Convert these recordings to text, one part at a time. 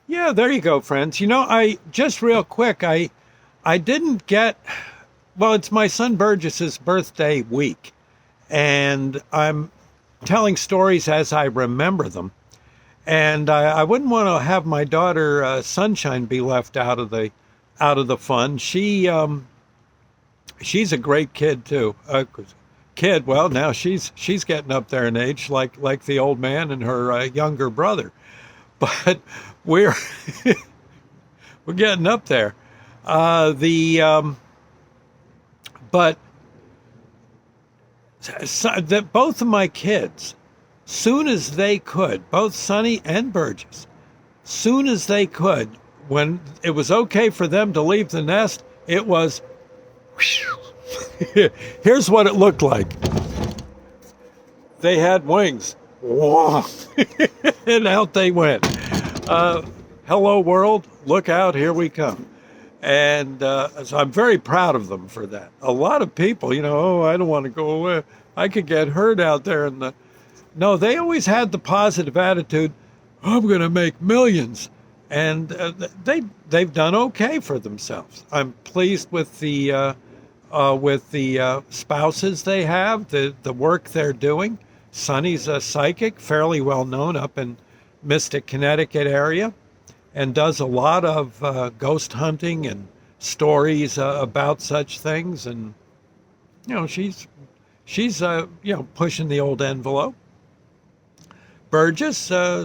Yeah, there you go, friends. I just real quick, I didn't get, well, it's my son Burgess's birthday week, and I'm telling stories as I remember them. And I wouldn't want to have my daughter Sunshine be left out of the fun. She's a great kid too. Kid, well, now she's getting up there in age, like the old man and her younger brother. But we're we're getting up there. The but that both of my kids, soon as they could, both Sonny and Burgess, soon as they could, when it was okay for them to leave the nest, it was. Here's what it looked like. They had wings. Whoa. And out they went. Hello, world. Look out. Here we come. And so I'm very proud of them for that. A lot of people, oh, I don't want to go away. I could get hurt out there. No, they always had the positive attitude. I'm going to make millions. And they've done okay for themselves. I'm pleased with the spouses they have, the work they're doing. Sonny's a psychic, fairly well known up in Mystic, Connecticut area, and does a lot of ghost hunting and stories about such things. And she's pushing the old envelope. Burgess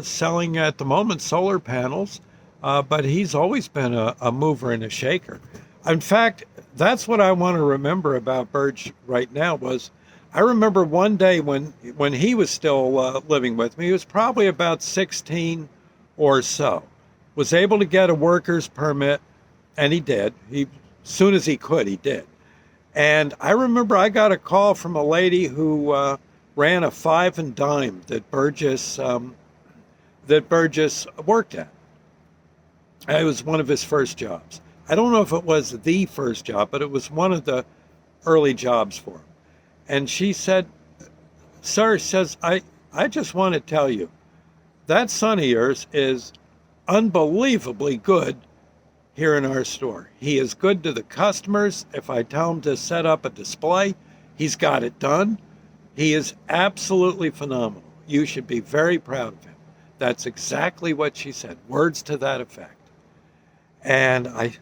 selling at the moment solar panels, but he's always been a mover and a shaker. In fact, that's what I want to remember about Burge right now was I remember one day when he was still living with me, he was probably about 16 or so, was able to get a worker's permit, and he did. As soon as he could, he did. And I remember I got a call from a lady who ran a five and dime that Burgess worked at. It was one of his first jobs. I don't know if it was the first job, but it was one of the early jobs for him. And she said, "Sir," says, I just want to tell you, that son of yours is unbelievably good here in our store. He is good to the customers. If I tell him to set up a display, he's got it done. He is absolutely phenomenal. You should be very proud of him." That's exactly what she said, words to that effect. And I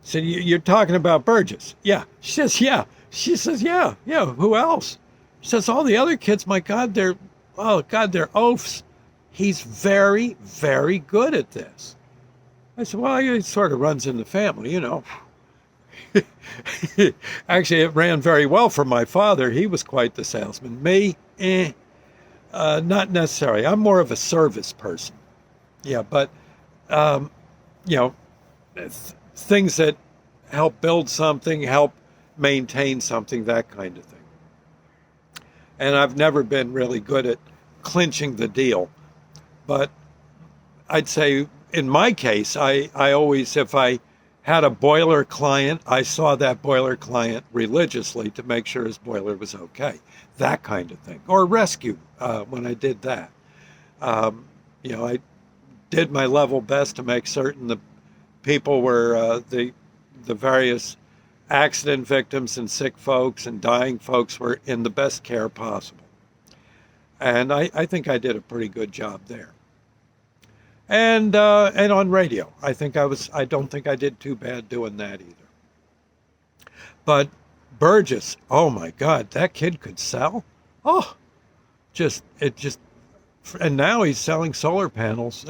said, "You're talking about Burgess?" "Yeah." She says, "Yeah." She says, "Yeah. Who else?" She says, "All the other kids, my God, they're oafs. He's very, very good at this." I said, "Well, it sort of runs in the family, Actually, it ran very well for my father. He was quite the salesman. Me, not necessarily. I'm more of a service person. Yeah, but, you know, things that help build something, help maintain something, that kind of thing. And I've never been really good at clinching the deal. But I'd say in my case, I always, if I had a boiler client, I saw that boiler client religiously to make sure his boiler was okay. That kind of thing. Or rescue when I did that. I did my level best to make certain the people were, the various accident victims and sick folks and dying folks were in the best care possible. And I think I did a pretty good job there. And on radio, I don't think I did too bad doing that either. But Burgess, oh my God, that kid could sell. Oh, and now he's selling solar panels.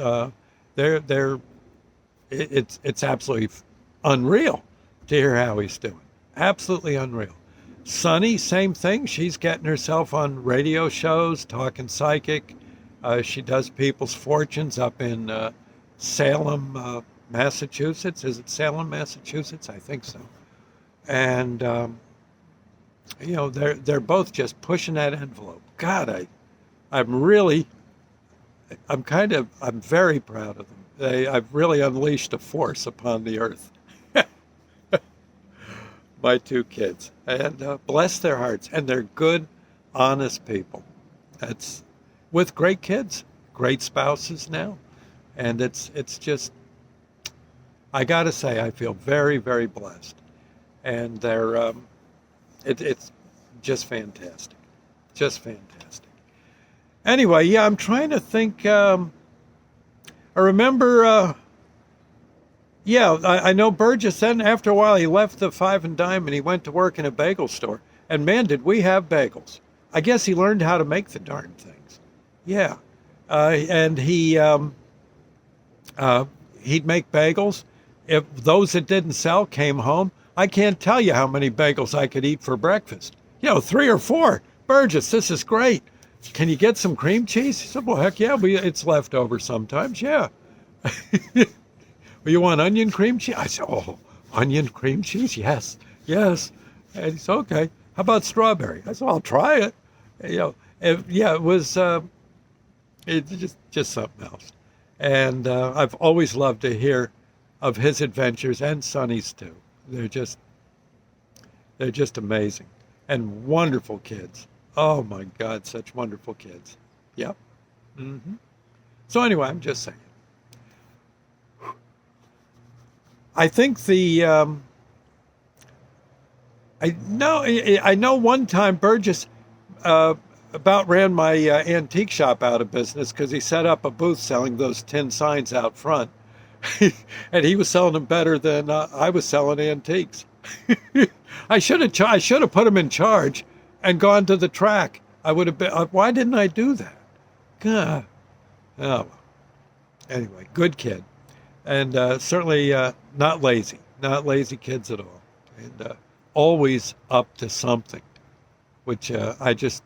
It's absolutely unreal to hear how he's doing. Absolutely unreal. Sunny, same thing. She's getting herself on radio shows, talking psychic. She does people's fortunes up in Salem, Massachusetts. Is it Salem, Massachusetts? I think so. And they're both just pushing that envelope. God, I'm very proud of them. I've really unleashed a force upon the earth. My two kids, and bless their hearts, and they're good, honest people. That's with great kids, great spouses now, and it's just I got to say, I feel very, very blessed. And it's just fantastic. Just fantastic. Anyway, yeah, I'm trying to think. I remember, yeah, I know Burgess. Then after a while, he left the Five and Dime and he went to work in a bagel store. And man, did we have bagels! I guess he learned how to make the darn things. Yeah, and he'd make bagels. If those that didn't sell came home, I can't tell you how many bagels I could eat for breakfast. 3 or 4. Burgess, this is great. Can you get some cream cheese? He said, well, heck yeah, it's left over sometimes, yeah. Well, you want onion cream cheese? I said, oh, onion cream cheese? Yes, yes. And he said, okay. How about strawberry? I said, I'll try it. Yeah, it was just something else. And I've always loved to hear of his adventures and Sonny's too. They're just amazing and wonderful kids. Oh my God, such wonderful kids. Yep. So anyway, I'm just saying. I think I know one time Burgess about ran my antique shop out of business because he set up a booth selling those tin signs out front. And he was selling them better than I was selling antiques. I should have put him in charge and gone to the track. I would have been. Why didn't I do that? God. Oh, well. Anyway, good kid, and certainly not lazy kids at all, and always up to something, which I just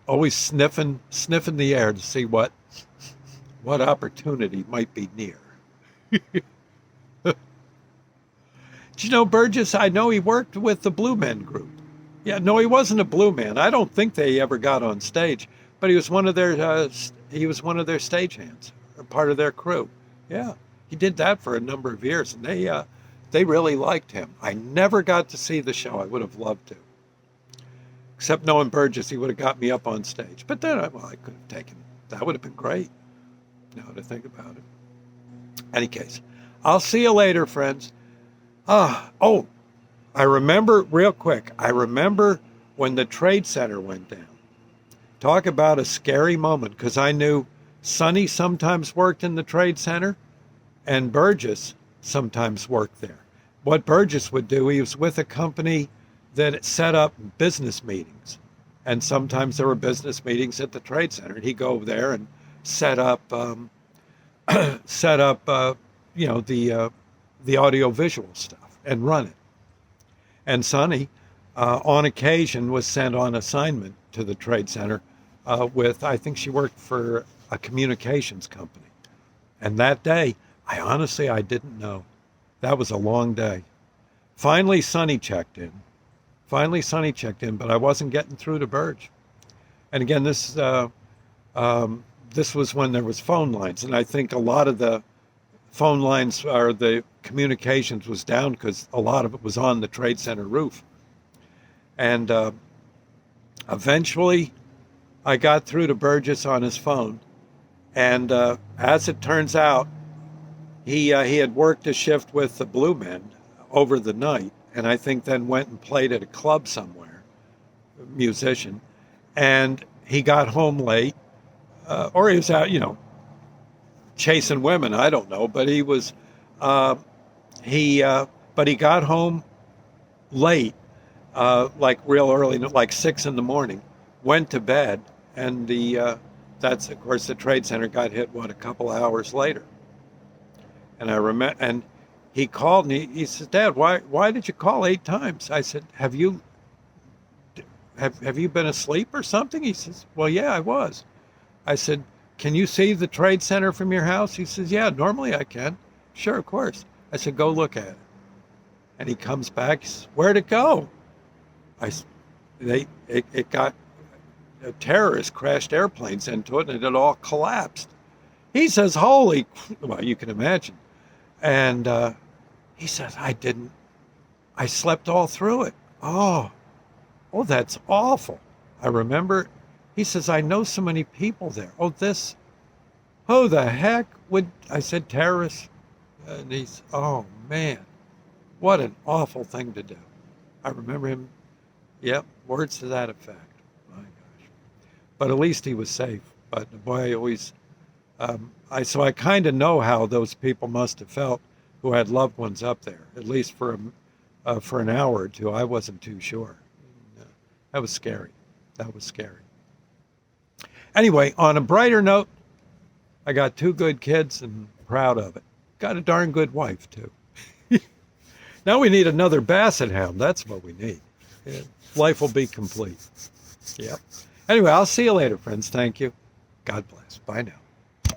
always sniffing the air to see what opportunity might be near. Did you know Burgess? I know he worked with the Blue Men group. Yeah, no, he wasn't a Blue Man. I don't think they ever got on stage, but he was one of their stagehands, or part of their crew. Yeah, he did that for a number of years, and they really liked him. I never got to see the show. I would have loved to, except knowing Burgess, he would have got me up on stage. But then, I could have taken. That would have been great. Now to think about it. Any case, I'll see you later, friends. Oh, I remember real quick. I remember when the Trade Center went down. Talk about a scary moment, because I knew Sunny sometimes worked in the Trade Center and Burgess sometimes worked there. What Burgess would do, he was with a company that set up business meetings. And sometimes there were business meetings at the Trade Center. And he'd go over there and set up the audio visual stuff and run it. And Sunny, on occasion, was sent on assignment to the Trade Center I think she worked for a communications company. And that day, I didn't know. That was a long day. Finally, Sunny checked in, but I wasn't getting through to Burge. And again, this was when there was phone lines, and I think a lot of the phone lines or the communications was down because a lot of it was on the Trade Center roof. And eventually, I got through to Burgess on his phone, and as it turns out, he had worked a shift with the Blue Men over the night, and I think then went and played at a club somewhere, musician, and he got home late, or he was out, chasing women. I don't know, but he was, but he got home late, like real early, like 6 a.m. Went to bed, and that's of course the Trade Center got hit a couple hours later. And I remember, and he called me. He says, "Dad, why did you call 8 times?" I said, "Have you been asleep or something?" He says, "Well, yeah, I was." I said, "Can you see the Trade Center from your house?" He says, "Yeah, normally I can." "Sure, of course." I said, "Go look at it." And he comes back. He says, "Where'd it go?" It got, terrorists crashed airplanes into it, and it all collapsed. He says, "Holy," well, you can imagine. And he says, I slept all through it. Oh, that's awful. I remember, he says, "I know so many people there." Who the heck would, I said, terrorists? And oh man, what an awful thing to do. I remember him, yep, words to that effect. My gosh. But at least he was safe. But boy, I always, so I kind of know how those people must have felt who had loved ones up there, at least for an hour or two. I wasn't too sure. That was scary. That was scary. Anyway, on a brighter note, I got 2 good kids and proud of it. Got a darn good wife, too. Now we need another basset hound. That's what we need. Yeah, life will be complete. Yep. Anyway, I'll see you later, friends. Thank you. God bless. Bye now.